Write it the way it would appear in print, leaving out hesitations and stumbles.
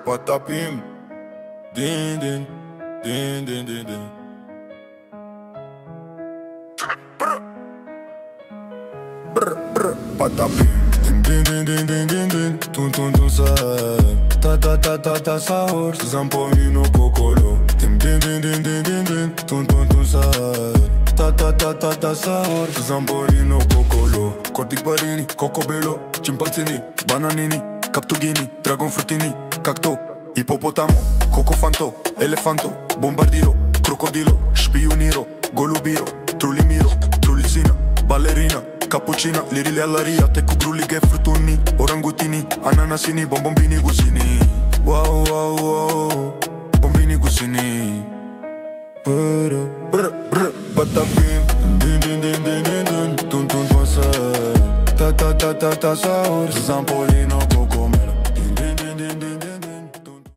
patapim. Din, din, din, din, din, din. Patapim. Din, din, din, din, din, din, din. Tun, tun, tun, sa. Ta, ta, ta, ta, ta, sahur. Zampomino cocolo. Din, din, din, din, din, din, din. Tun, tun, tun, sa. Ta, ta, ta, ta, ta, sahur. Zambolino cocolo. Cortic Barini, Cocobello, Chimpanzini, Bananini, Captughini, Dragon Fruttini, Cacto, Ippopotamo, Cocofanto, Elefanto, Bombardiro, Crocodilo, Spioniro, Golubiro, Trullimiro, Trullizina, Ballerina, Cappuccina, lirile all'aria, te cu grulighe fruttuni, orangutini, ananasini, bombombini gusini. Wow, wow, wow, bombini gusini. Patapim, din, din, din, din, din, din, tun, tun, tun, sa. Ta, ta, ta, ta, ta, sahur. Zampolino